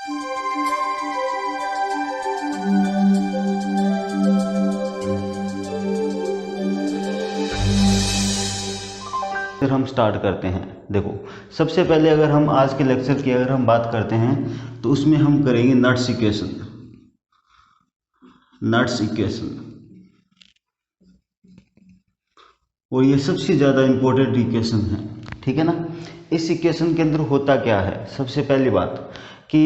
फिर हम स्टार्ट करते हैं। देखो, सबसे पहले अगर हम आज के लेक्चर की अगर हम बात करते हैं तो उसमें हम करेंगे नट्स इक्वेशन। और ये सबसे ज़्यादा इम्पोर्टेंट इक्वेशन है, ठीक है ना। इस इक्वेशन के अंदर होता क्या है, सबसे पहली बात कि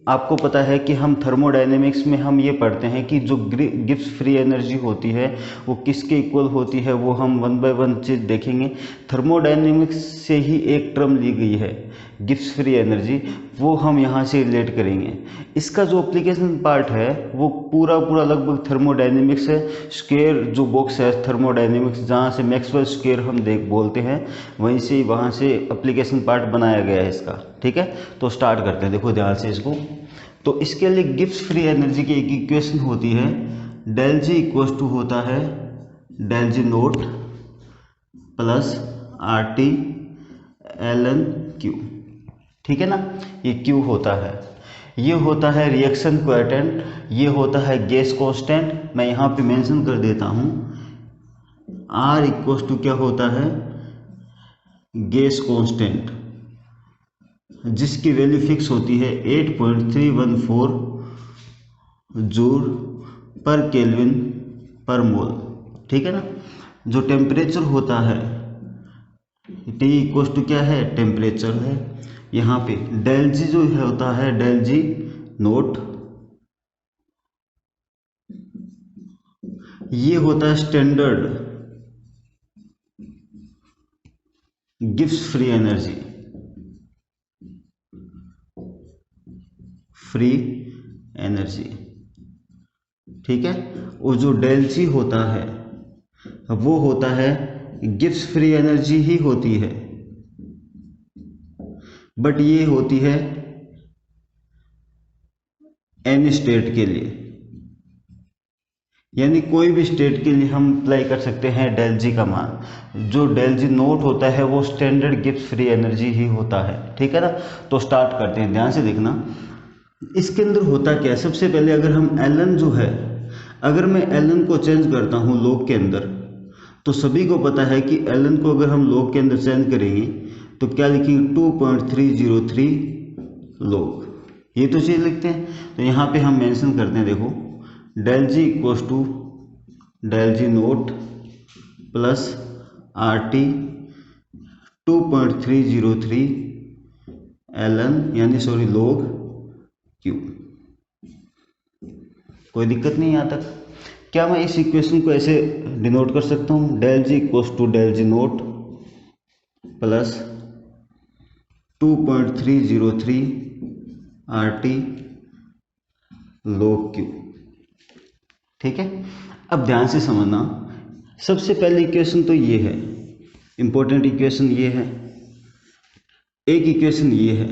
आपको पता है कि हम थर्मोडायनेमिक्स में हम ये पढ़ते हैं कि जो गिब्स फ्री एनर्जी होती है वो किसके इक्वल होती है, वो हम वन बाय वन चीज़ देखेंगे। थर्मोडायनेमिक्स से ही एक टर्म ली गई है गिब्स फ्री एनर्जी, वो हम यहाँ से रिलेट करेंगे। इसका जो एप्लीकेशन पार्ट है वो पूरा लगभग थर्मोडायनेमिक्स है। स्क्वायर जो बॉक्स है थर्मोडायनेमिक्स, जहाँ से मैक्सवेल स्क्वायर हम बोलते हैं, वहीं से वहाँ से एप्लीकेशन पार्ट बनाया गया है इसका, ठीक है। तो स्टार्ट करते हैं, देखो ध्यान से इसको। तो इसके लिए गिब्स फ्री एनर्जी की एक इक्वेशन होती है, डेल जी इक्वल टू होता है del G note plus R T L N Q, ठीक है ना। ये क्यू होता है, ये होता है रिएक्शन कोएफिशिएंट, ये होता है गैस कांस्टेंट। मैं यहाँ पे मेंशन कर देता हूँ, आर इक्वल टू क्या होता है, गैस कांस्टेंट, जिसकी वैल्यू फिक्स होती है 8.314 जूल पर केल्विन पर मोल, ठीक है ना। जो टेम्परेचर होता है T इक्वल टू क्या है, टेम्परेचर है। यहाँ पे डेल जी जो होता है डेल जी नोट, ये होता है स्टैंडर्ड गिब्स फ्री एनर्जी, ठीक है। और जो डेल जी होता है वो होता है गिब्स फ्री एनर्जी ही होती है, बट ये होती है एनी स्टेट के लिए, यानी कोई भी स्टेट के लिए हम अप्लाई कर सकते हैं डेल जी का मान। जो डेल जी नोट होता है वो स्टैंडर्ड गिब्स फ्री एनर्जी ही होता है, ठीक है ना। तो स्टार्ट करते हैं, ध्यान से देखना। इसके अंदर होता क्या है, सबसे पहले अगर हम एल एन जो है, अगर मैं एल एन को चेंज करता हूँ लॉग के अंदर, तो सभी को पता है कि एल एन को अगर हम लॉग के अंदर चेंज करेंगे तो क्या लिखेंगे, 2.303 लॉग, ये तो चीज़ लिखते हैं। तो यहाँ पे हम मेंशन करते हैं, देखो del G equals to del G note plus R T 2.303 L N, यानी सॉरी लॉग क्यू। कोई दिक्कत नहीं यहाँ तक। क्या मैं इस इक्वेशन को ऐसे डिनोट कर सकता हूँ, del G equals to del G note plus 2.303 R T log Q, ठीक है। अब ध्यान से समझना, सबसे पहली इक्वेशन तो ये है, इंपॉर्टेंट इक्वेशन ये है, एक इक्वेशन ये है,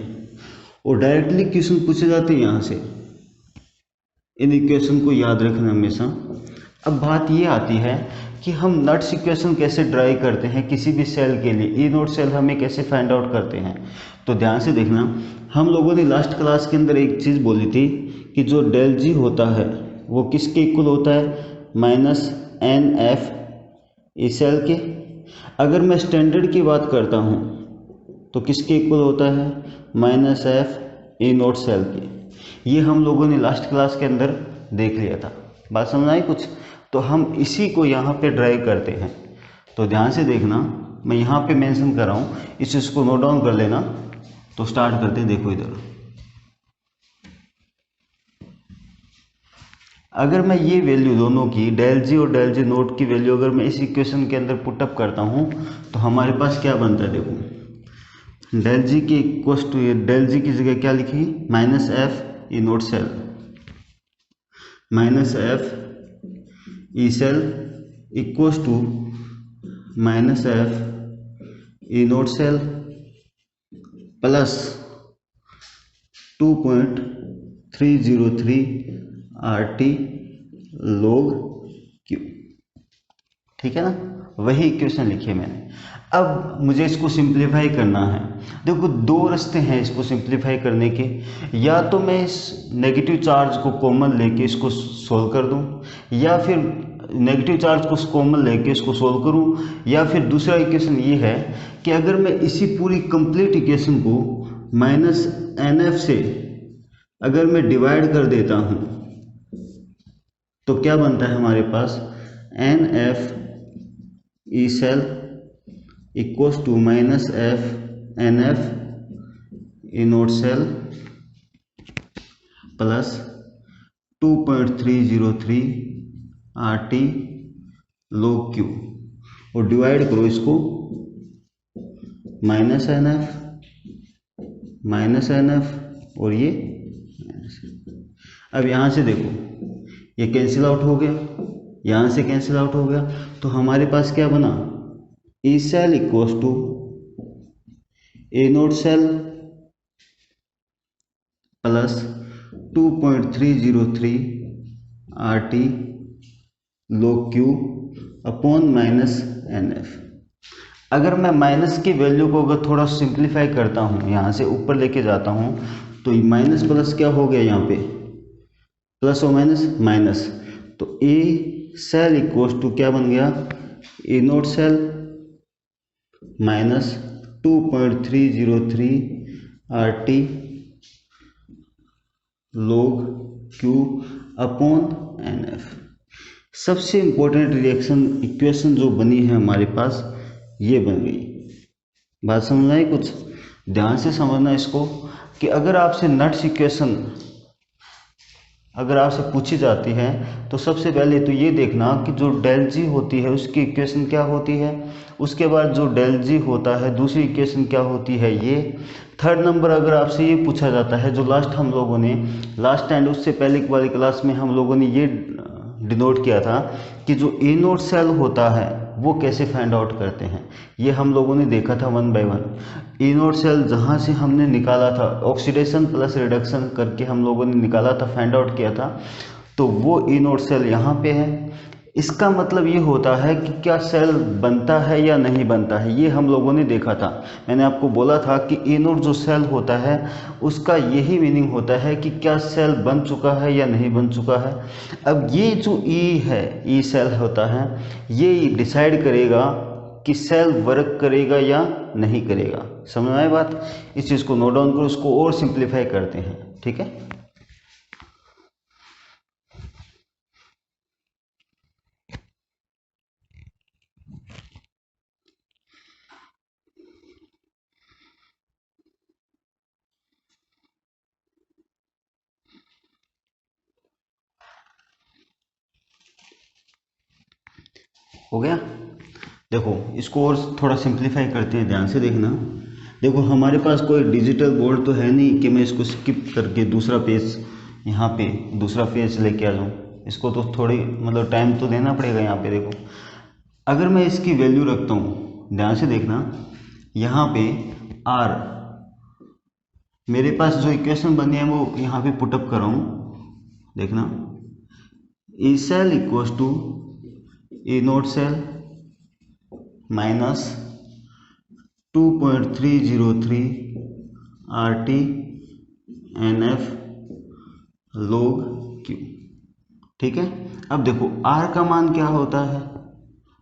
और डायरेक्टली क्वेश्चन पूछे जाते हैं यहाँ से। इन इक्वेशन को याद रखना हमेशा। अब बात ये आती है कि हम नट्स इक्वेशन कैसे ड्राइव करते हैं किसी भी सेल के लिए, ई नोट सेल हमें कैसे फाइंड आउट करते हैं। तो ध्यान से देखना, हम लोगों ने लास्ट क्लास के अंदर एक चीज़ बोली थी कि जो डेल जी होता है वो किसके इक्वल होता है, minus N F E cell के। अगर मैं स्टैंडर्ड की बात करता हूँ तो किसके इक्वल होता है, minus F E note cell के। ये हम लोगों ने लास्ट क्लास के अंदर देख लिया था, बात समझ आई कुछ। तो हम इसी को यहाँ पे ड्राइव करते हैं। तो ध्यान से देखना, मैं यहाँ पे मेंशन कर रहा हूँ, इस चीज़ को नोट डाउन कर लेना। तो स्टार्ट करते हैं, देखो इधर। अगर मैं ये वैल्यू दोनों की, डेल जी और डेल जी नोट की वैल्यू अगर मैं इस इक्वेशन के अंदर पुटअप करता हूँ तो हमारे पास क्या बनता है, देखो डेल जी की इक्वल टू, डेल जी की जगह क्या लिखी, minus F E note cell, minus F E cell equal to minus F E note cell plus 2.303 R T log Q, ठीक है ना। वही इक्वेशन लिखी है मैंने। अब मुझे इसको सिंप्लीफाई करना है। देखो दो रास्ते हैं इसको सिंप्लीफाई करने के, या तो मैं इस नेगेटिव चार्ज को कॉमन लेके इसको सोल्व कर दूं, या फिर नेगेटिव चार्ज को कॉमन लेके इसको सोल्व करूं, या फिर दूसरा इक्वेशन ये है कि अगर मैं इसी पूरी कंप्लीट इक्वेशन को माइनस एन एफ से अगर मैं डिवाइड कर देता हूं तो क्या बनता है हमारे पास, N F E cell equals to minus F N F E note cell plus 2.303 R T log Q, और डिवाइड करो इसको माइनस एन एफ और ये अब यहाँ से देखो ये कैंसिल आउट हो गया, यहाँ से कैंसिल आउट हो गया, तो हमारे पास क्या बना, E cell equals to E note cell plus 2.303 R T log Q upon minus N F. अगर मैं माइनस की वैल्यू को अगर थोड़ा सिंप्लीफाई करता हूँ, यहाँ से ऊपर लेके जाता हूँ, तो माइनस प्लस क्या हो गया, यहाँ पे प्लस और माइनस, तो ए सेल इक्वल्स टू क्या बन गया, E note cell minus 2.303 R T log Q upon N F. सबसे इंपॉर्टेंट रिएक्शन इक्वेशन जो बनी है हमारे पास, ये बन गई। बात समझ आई, कुछ ध्यान से समझना इसको, कि अगर आपसे नट्स इक्वेशन अगर आपसे पूछी जाती है तो सबसे पहले तो ये देखना कि जो डेल जी होती है उसकी इक्वेशन क्या होती है, उसके बाद जो डेल जी होता है दूसरी इक्वेशन क्या होती है ये। थर्ड नंबर अगर आपसे ये पूछा जाता है, जो लास्ट हम लोगों ने लास्ट एंड उससे पहले वाली क्लास में हम लोगों ने ये डिनोट किया था कि जो ए नोट सेल होता है वो कैसे फाइंड आउट करते हैं, ये हम लोगों ने देखा था one by one. E note cell जहाँ से हमने निकाला था, ऑक्सीडेशन प्लस रिडक्शन करके हम लोगों ने निकाला था, फाइंड आउट किया था, तो वो ए नोट सेल यहाँ पे है। इसका मतलब ये होता है कि क्या सेल बनता है या नहीं बनता है, ये हम लोगों ने देखा था। मैंने आपको बोला था कि ए नोट जो सेल होता है उसका यही मीनिंग होता है कि क्या सेल बन चुका है या नहीं बन चुका है। अब ये जो ई है, ई सेल होता है, ये डिसाइड करेगा कि सेल वर्क करेगा या नहीं करेगा। समझ में आए बात, इस चीज़ को नोट डाउन करो, उसको और सिंप्लीफाई करते हैं, ठीक है। हो गया। देखो इसको और थोड़ा सिंप्लीफाई करते हैं, ध्यान से देखना। देखो हमारे पास कोई डिजिटल बोर्ड तो है नहीं कि मैं इसको स्किप करके दूसरा पेज यहाँ पे दूसरा पेज लेके आ जाऊँ। इसको तो थोड़ी मतलब टाइम तो देना पड़ेगा। यहाँ पे देखो, अगर मैं इसकी वैल्यू रखता हूँ, ध्यान से देखना, यहाँ पे आर मेरे पास जो इक्वेशन बनी है वो यहाँ पे पुटअप कर रहा हूँ, देखना। E cell equals to E note cell minus 2.303 R T N F log Q, ठीक है। अब देखो आर का मान क्या होता है,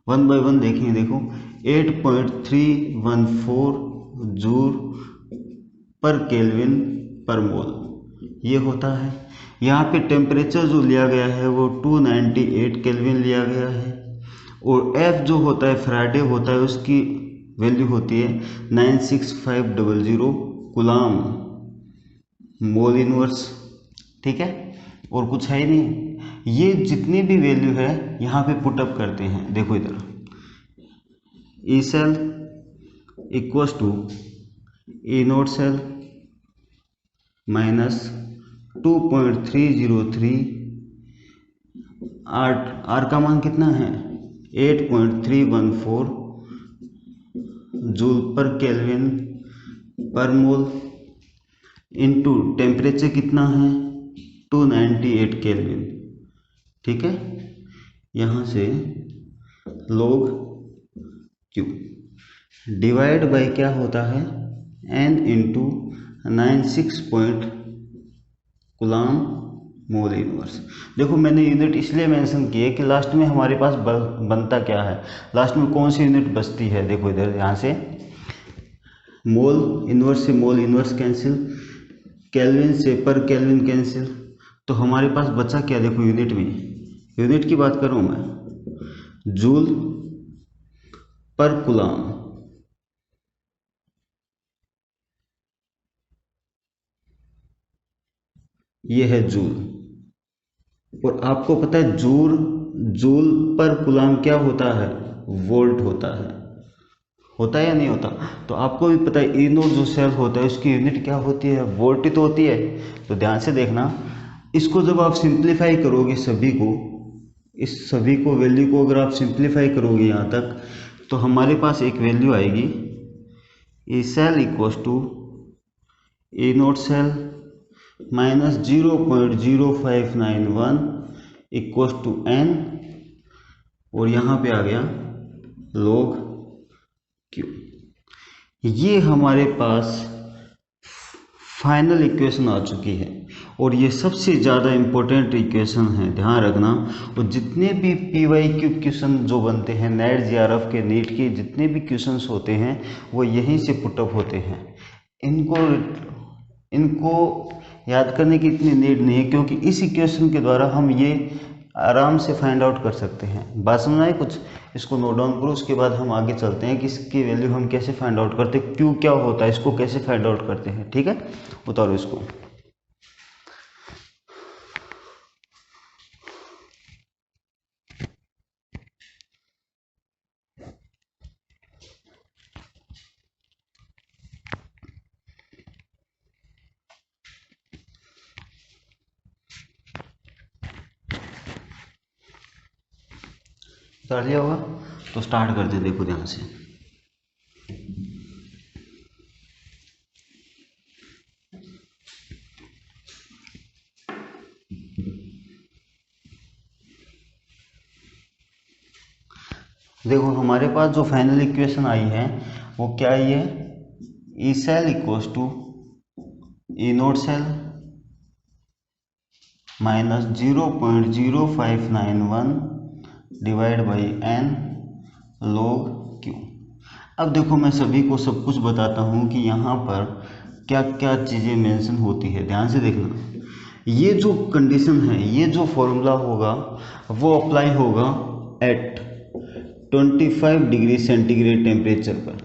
वन बाय वन देखेंगे। देखो 8.314 जूल पर केल्विन पर मोल ये होता है। यहाँ पे टेम्परेचर जो लिया गया है वो 298 केल्विन लिया गया है, और एफ जो होता है फैराडे होता है, उसकी वैल्यू होती है 96500 कूलाम मोल इनवर्स, ठीक है। और कुछ है ही नहीं। ये जितनी भी वैल्यू है यहाँ पे पुटअप करते हैं। देखो इधर E cell equals to E note cell minus 2.303 R का मान कितना है 8.314 जूल पर केल्विन पर मोल इनटू टेम्परेचर कितना है 298 केल्विन, ठीक है। यहाँ से log क्यू, डिवाइड बाई क्या होता है, n into 96 point coulomb mole inverse. देखो मैंने यूनिट इसलिए मेंशन की है कि लास्ट में हमारे पास बनता क्या है, लास्ट में कौन सी यूनिट बचती है। देखो इधर यहाँ से मोल इनवर्स से मोल इनवर्स कैंसिल, केल्विन से पर केल्विन कैंसिल, तो हमारे पास बचा क्या। देखो यूनिट में, यूनिट की बात करूँ मैं, जूल पर कूलाम, ये है जूल। और आपको पता है जूल पर कूलाम क्या होता है, वोल्ट होता है या नहीं होता। तो आपको भी पता है ई नोट जो सेल होता है उसकी यूनिट क्या होती है, वोल्ट ही तो होती है। तो ध्यान से देखना, इसको जब आप सिंप्लीफाई करोगे सभी को, इस सभी को वैल्यू को अगर आप सिंप्लीफाई करोगे यहाँ तक, तो हमारे पास एक वैल्यू आएगी, E cell equals to E note cell minus 0.0591 equals to n, और यहाँ पे आ गया log q। ये हमारे पास फाइनल इक्वेशन आ चुकी है, और ये सबसे ज़्यादा इम्पोर्टेंट इक्वेशन है, ध्यान रखना। और जितने भी PYQ क्वेश्चन जो बनते हैं नेट JRF के, नीट के जितने भी क्वेश्चंस होते हैं वो यहीं से पुटअप होते हैं। इनको याद करने की इतनी नीड नहीं है, क्योंकि इस इक्वेशन के द्वारा हम ये आराम से फाइंड आउट कर सकते हैं। बात समझ आई कुछ, इसको नोट डाउन करो, उसके बाद हम आगे चलते हैं कि इसकी वैल्यू हम कैसे फाइंड आउट करते हैं, क्यों क्या होता है, इसको कैसे फाइंड आउट करते हैं। ठीक है, उतारो इसको। उतार लिया होगा, तो स्टार्ट करते हैं। देखो ध्यान से, देखो हमारे पास जो फाइनल इक्वेशन आई है वो क्या आई है, E cell equals to E note cell minus 0.0591 divide by n log q। अब देखो मैं सभी को सब कुछ बताता हूँ कि यहाँ पर क्या क्या चीज़ें मेंशन होती है, ध्यान से देखना। ये जो कंडीशन है, ये जो फॉर्मूला होगा वो अप्लाई होगा एट 25 डिग्री सेंटीग्रेड टेम्परेचर पर।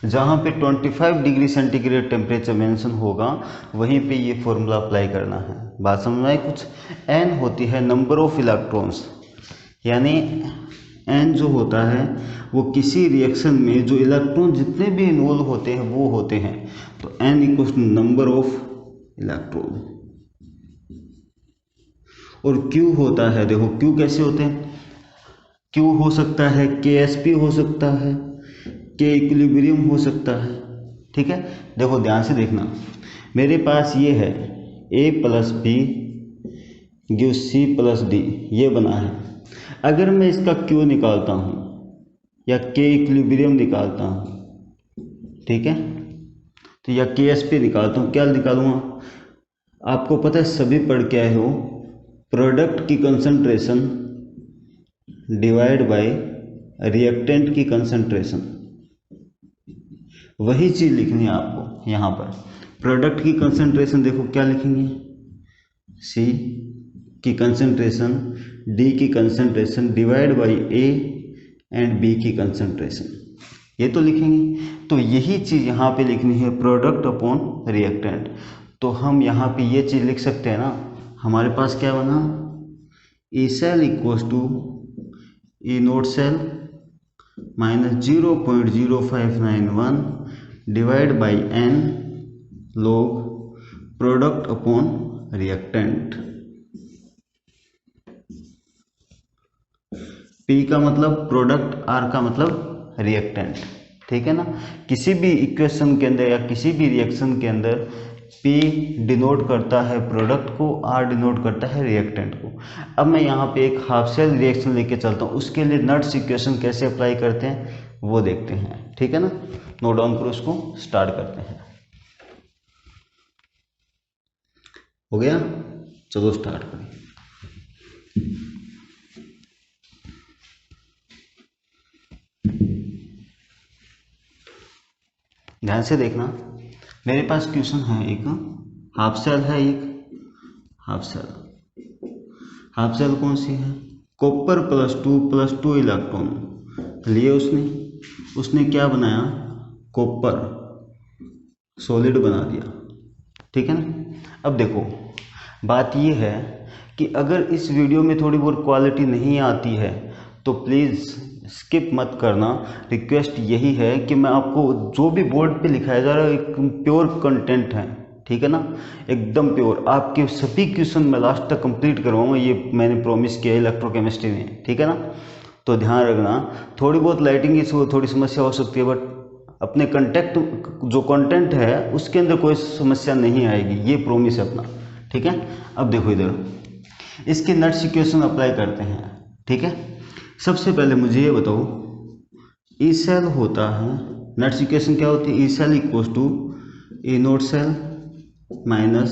जहाँ पे 25 डिग्री सेंटीग्रेड टेम्परेचर मेंशन होगा वहीं पे ये फॉर्मूला अप्लाई करना है। बात समझ में आई कुछ। n होती है नंबर ऑफ इलेक्ट्रॉन्स, यानी n जो होता है वो किसी रिएक्शन में जो इलेक्ट्रॉन जितने भी इन्वॉल्व होते हैं वो होते हैं, तो n equal to number of electron. और q होता है, देखो q कैसे होते हैं, q हो सकता है KSP हो सकता है, K इक्विलिब्रियम हो सकता है। ठीक है, देखो ध्यान से देखना, मेरे पास ये है A plus B give C plus D, ये बना है। अगर मैं इसका Q निकालता हूँ या K इक्विलिब्रियम निकालता हूँ, ठीक है, तो या KSP निकालता हूँ, क्या निकालूंगा, आपको पता है सभी पढ़ के आए हो, प्रोडक्ट की कंसंट्रेशन डिवाइड बाय रिएक्टेंट की कंसंट्रेशन। वही चीज़ लिखनी है आपको यहाँ पर। प्रोडक्ट की कंसंट्रेशन देखो क्या लिखेंगे, C की कंसंट्रेशन, D की concentration divide by A and B की कंसंट्रेशन, ये तो लिखेंगे। तो यही चीज़ यहाँ पे लिखनी है, प्रोडक्ट अपॉन रिएक्टेंट। तो हम यहाँ पे ये चीज़ लिख सकते हैं ना, हमारे पास क्या बना, E cell equals to E note cell minus 0.0591 divide by n log product upon reactant. P का मतलब प्रोडक्ट, R का मतलब रिएक्टेंट। ठीक है ना, किसी भी इक्वेशन के अंदर या किसी भी रिएक्शन के अंदर P डिनोट करता है प्रोडक्ट को, R डिनोट करता है रिएक्टेंट को। अब मैं यहाँ पे एक हाफ सेल रिएक्शन लेके चलता हूँ, उसके लिए नट्स इक्वेशन कैसे अप्लाई करते हैं वो देखते हैं। ठीक है ना, नोट डाउन करो, उसको स्टार्ट करते हैं। हो गया, चलो स्टार्ट करें। ध्यान से देखना, मेरे पास क्वेश्चन है, एक हाफ सेल है, एक हाफ सेल। हाफ सेल कौन सी है? कॉपर +2 इलेक्ट्रॉन लिए उसने क्या बनाया? कॉपर सॉलिड बना दिया। ठीक है ना। अब देखो, बात ये है कि अगर इस वीडियो में थोड़ी बहुत क्वालिटी नहीं आती है तो प्लीज़ स्किप मत करना। रिक्वेस्ट यही है कि मैं आपको जो भी बोर्ड पे लिखाया जा रहा है एक प्योर कंटेंट है, ठीक है ना, एकदम प्योर। आपके सभी क्वेश्चन मैं लास्ट तक कंप्लीट करवाऊंगा, ये मैंने प्रॉमिस किया है इलेक्ट्रोकेमिस्ट्री में। ठीक है ना, तो ध्यान रखना, थोड़ी बहुत लाइटिंग की थोड़ी समस्या हो सकती है, बट अपने जो कंटेंट है उसके अंदर कोई समस्या नहीं आएगी, ये प्रॉमिस है अपना। ठीक है, अब देखो इधर इसके नट्स इक्वेशन अप्लाई करते हैं। ठीक है, सबसे पहले मुझे ये बताओ, ई सेल होता है, नट्स इक्वेशन क्या होती है? E cell equals to E note cell minus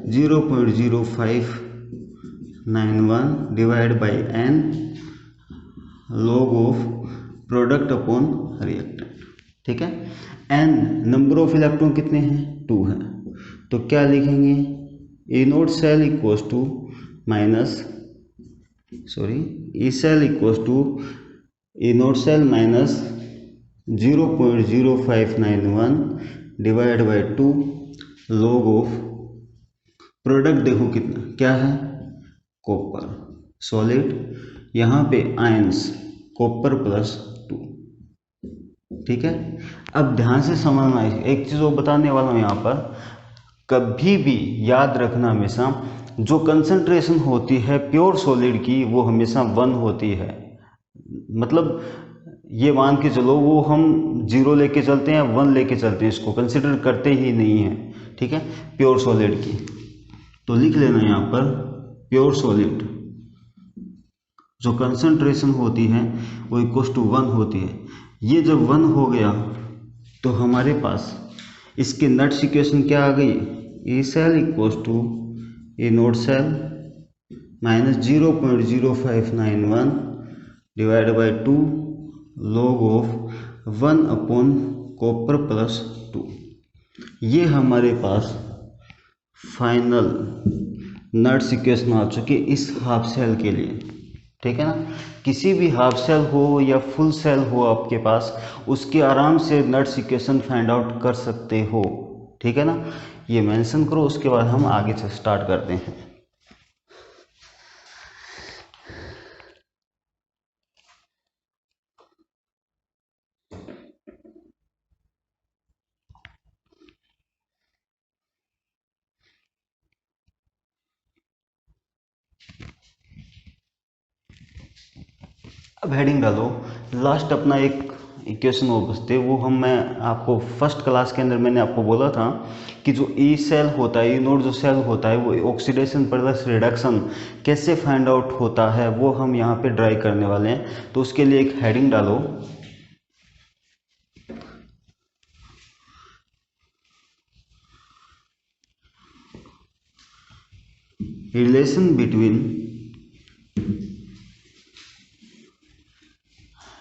0.0591 divide by N log of product upon reactant. ठीक है, एन नंबर ऑफ इलेक्ट्रॉन कितने हैं? 2 हैं, तो क्या लिखेंगे? E note cell equals to E cell equals to E note cell minus 0.0591 divide by 2 log of product, देखो कितना क्या है? कॉपर सॉलिड, यहाँ पे आयंस कॉपर +2। ठीक है, अब ध्यान से समझना, एक चीज़ वो बताने वाला हूँ यहाँ पर, कभी भी याद रखना हमेशा, जो कंसंट्रेशन होती है प्योर सॉलिड की वो हमेशा 1 होती है। मतलब ये मान के चलो, वो हम 0 लेके चलते हैं, 1 लेके चलते हैं, इसको कंसिडर करते ही नहीं हैं। ठीक है, प्योर सॉलिड की, तो लिख लेना यहाँ पर प्योर सॉलिड जो कंसंट्रेशन होती है वो =1 होती है। ये जब 1 हो गया तो हमारे पास इसके नट्स इक्वेशन क्या आ गई? E cell equals to E note cell minus 0.0591 divide by 2 log of 1 upon copper +2। ये हमारे पास फाइनल नट्स इक्वेशन आ चुकी है इस हाफ सेल के लिए। ठीक है ना, किसी भी हाफ सेल हो या फुल सेल हो आपके पास, उसके आराम से नट्स इक्वेशन फाइंड आउट कर सकते हो। ठीक है ना, ये मेंशन करो, उसके बाद हम आगे से स्टार्ट करते हैं। अब हेडिंग डालो, लास्ट अपना एक इक्वेशन वो बचते, वो मैं आपको फर्स्ट क्लास के अंदर मैंने आपको बोला था कि जो ई सेल होता है, ई नोट जो सेल होता है, वो ऑक्सीडेशन प्लस रिडक्शन कैसे फाइंड आउट होता है वो हम यहाँ पे ड्राई करने वाले हैं। तो उसके लिए एक हेडिंग डालो, रिलेशन बिटवीन,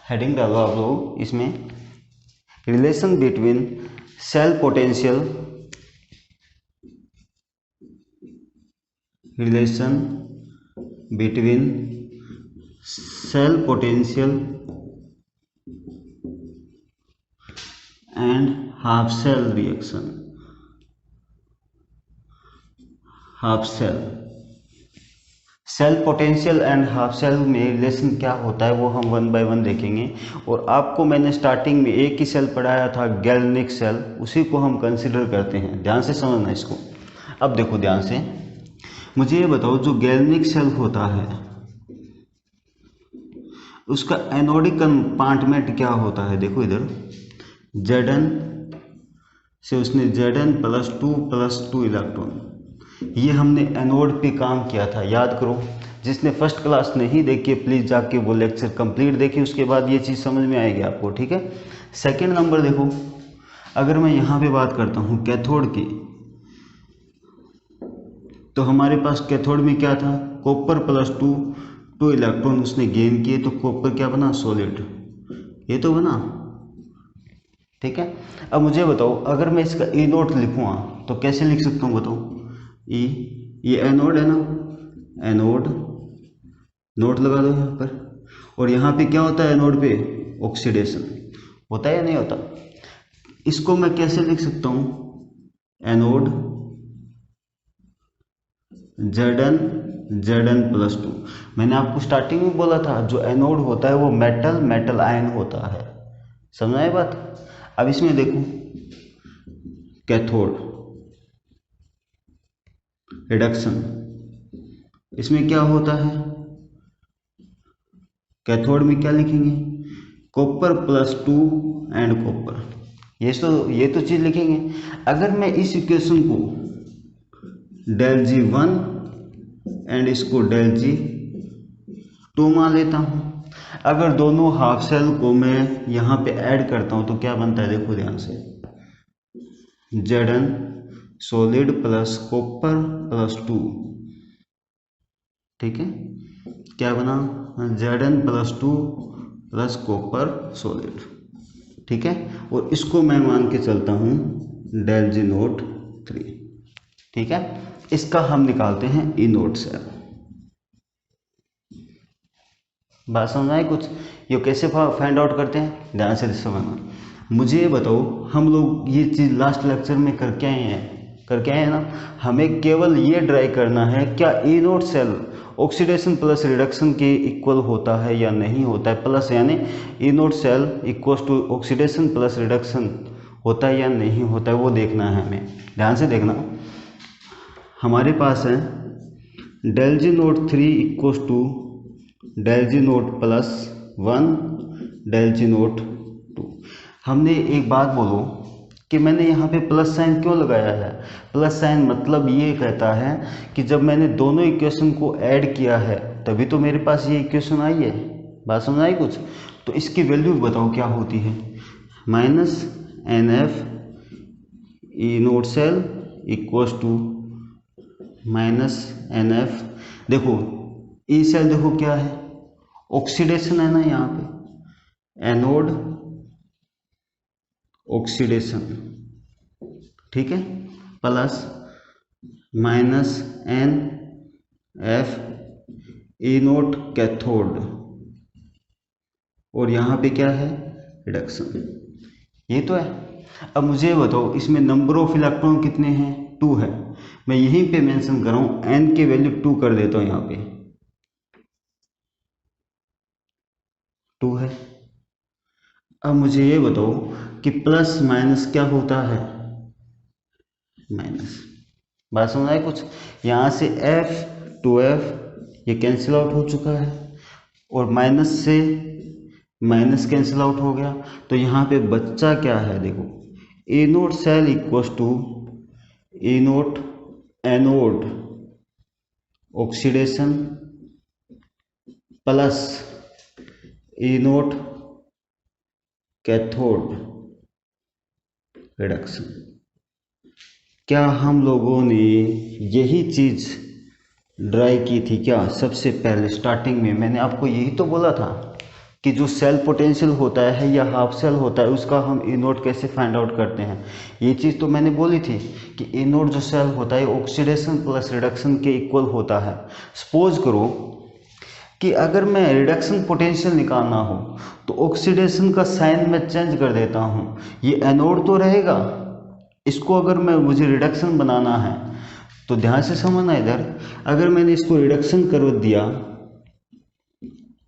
हेडिंग डालो आप लोग इसमें, relation between cell potential, relation between cell potential and half cell reaction. Half cell potential and half cell में रिलेशन क्या होता है वो हम 1 बाय 1 देखेंगे। और आपको मैंने स्टार्टिंग में एक ही सेल पढ़ाया था, गैल्वेनिक सेल, उसी को हम कंसिडर करते हैं। ध्यान से समझना इसको। अब देखो ध्यान से, मुझे ये बताओ, जो गैल्वेनिक सेल होता है उसका एनोडिक कंपार्टमेंट क्या होता है? देखो इधर Zn से उसने Zn +2 इलेक्ट्रॉन, ये हमने एनोड पे काम किया था, याद करो। जिसने फर्स्ट क्लास नहीं देखी प्लीज़ जाके वो लेक्चर कंप्लीट देखिए, उसके बाद ये चीज़ समझ में आएगी आपको। ठीक है, सेकंड नंबर देखो, अगर मैं यहाँ पे बात करता हूँ कैथोड की, तो हमारे पास कैथोड में क्या था, कॉपर प्लस 2 इलेक्ट्रॉन उसने गेन किए, तो कॉपर क्या बना, सॉलिड, ये तो बना। ठीक है, अब मुझे बताओ अगर मैं इसका ई नोट लिखूँगा तो कैसे लिख सकता हूँ बताओ। ई, ये एनोड है ना, एनोड, नोट लगा दो यहाँ पर, और यहाँ पे क्या होता है एनोड पे, ऑक्सीडेशन होता है या नहीं होता। इसको मैं कैसे लिख सकता हूँ, एनोड Zn प्लस 2। मैंने आपको स्टार्टिंग में बोला था जो एनोड होता है वो मेटल आयन होता है, समझ आए बात। अब इसमें देखो कैथोड रिडक्शन, इसमें क्या होता है, कैथोड में क्या लिखेंगे, कॉपर प्लस 2 एंड कॉपर, ये तो चीज लिखेंगे। अगर मैं इस इक्वेशन को डेल G1 एंड इसको डेल G2 मान लेता हूँ, अगर दोनों हाफ सेल को मैं यहाँ पे ऐड करता हूँ तो क्या बनता है, देखो ध्यान से, Zn solid plus copper plus 2, ठीक है, क्या बना, Zn plus 2 plus copper solid. ठीक है, और इसको मैं मान के चलता हूँ डेल G03। ठीक है, इसका हम निकालते हैं ई नोट सेल। बात समझ आई कुछ, ये कैसे फाइंड आउट करते हैं, ध्यान से समझना। मुझे ये बताओ, हम लोग ये चीज़ लास्ट लेक्चर में करके आए हैं ना, हमें केवल ये ट्राई करना है क्या E note cell oxidation plus reduction के इक्वल होता है या नहीं होता है, प्लस यानी E note cell equals to oxidation plus reduction होता है या नहीं होता है, वो देखना है हमें। ध्यान से देखना, हमारे पास है del G03 equals to del G0 plus 1 del G02। हमने एक बात बोलो कि मैंने यहाँ पे प्लस साइन क्यों लगाया है, प्लस साइन मतलब ये कहता है कि जब मैंने दोनों इक्वेशन को ऐड किया है तभी तो मेरे पास ये इक्वेशन आई है। बात समझ आई कुछ, तो इसकी वैल्यू बताओ क्या होती है, minus NF E note cell equals to minus NF। देखो ई सेल देखो क्या है, ऑक्सीडेशन है ना, यहाँ पे एनोड ऑक्सीडेशन, ठीक है, plus minus NF E note cathode, और यहाँ पे क्या है, रिडक्शन, ये तो है। अब मुझे बताओ इसमें नंबर ऑफ इलेक्ट्रॉन कितने हैं, 2 है। मैं यहीं पे मेंशन कर रहा हूँ, n की वैल्यू 2 कर देता हूँ, यहाँ पे 2 है। अब मुझे ये बताओ कि प्लस माइनस क्या होता है, माइनस। बात समझ आई कुछ, यहाँ से F टू F ये कैंसिल आउट हो चुका है, और माइनस से माइनस कैंसिल आउट हो गया, तो यहाँ पे बच्चा क्या है, देखो E note cell equals to E naught anode oxidation plus E naught cathode reduction. क्या हम लोगों ने यही चीज ड्राई की थी क्या, सबसे पहले स्टार्टिंग में मैंने आपको यही तो बोला था कि जो सेल पोटेंशियल होता है या हाफ सेल होता है उसका हम ई नोट कैसे फाइंड आउट करते हैं। ये चीज़ तो मैंने बोली थी कि ई नोट जो सेल होता है ऑक्सीडेशन प्लस रिडक्शन के इक्वल होता है। सपोज करो कि अगर मैं रिडक्शन पोटेंशियल निकालना हो तो ऑक्सीडेशन का साइन मैं चेंज कर देता हूँ, ये एनोड तो रहेगा, इसको अगर मुझे रिडक्शन बनाना है तो ध्यान से समझना इधर, अगर मैंने इसको रिडक्शन कर दिया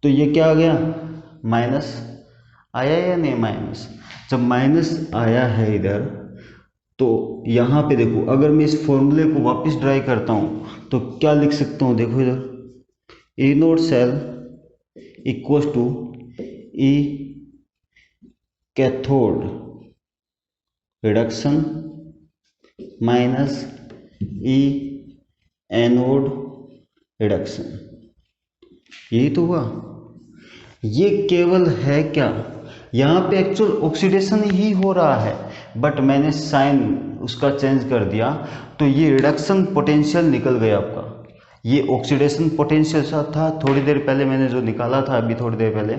तो ये क्या आ गया, माइनस आया या नहीं, माइनस। जब माइनस आया है इधर तो यहाँ पे देखो, अगर मैं इस फॉर्मूले को वापस ड्राई करता हूँ तो क्या लिख सकता हूँ, देखो इधर E note cell equals to E cathode reduction minus E anode reduction. यही तो हुआ। ये केवल है क्या, यहाँ पे एक्चुअल ऑक्सीडेशन ही हो रहा है, बट मैंने साइन उसका चेंज कर दिया तो ये रिडक्शन पोटेंशियल निकल गया आपका। ये ऑक्सीडेशन पोटेंशियल सा था थोड़ी देर पहले मैंने जो निकाला था अभी थोड़ी देर पहले,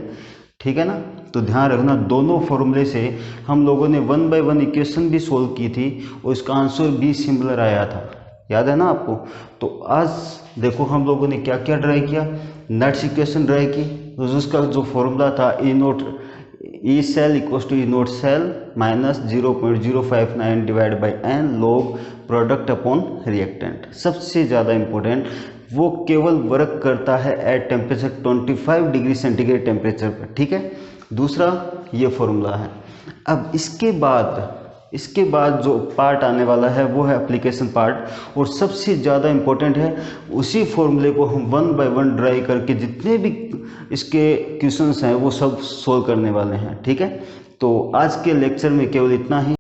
ठीक है ना। तो ध्यान रखना दोनों फॉर्मूले से हम लोगों ने 1 बाय 1 इक्वेशन भी सोल्व की थी और इसका आंसर भी सिमिलर आया था, याद है ना आपको। तो आज देखो हम लोगों ने क्या क्या ट्राई किया, नट्स इक्वेशन ट्राई की, तो उसका जो फॉर्मूला था E naught E cell equals to E note cell minus 0.059 divide by N log product upon reactant. सबसे ज़्यादा इंपॉर्टेंट, वो केवल वर्क करता है at temperature 25 degree centigrade temperature पर, ठीक है। दूसरा ये फॉर्मूला है। अब इसके बाद जो पार्ट आने वाला है वो है एप्लीकेशन पार्ट, और सबसे ज़्यादा इम्पोर्टेंट है उसी फॉर्मूले को हम 1 बाय 1 ड्राई करके जितने भी इसके क्वेश्चंस हैं वो सब सोल्व करने वाले हैं, ठीक है। तो आज के लेक्चर में केवल इतना ही।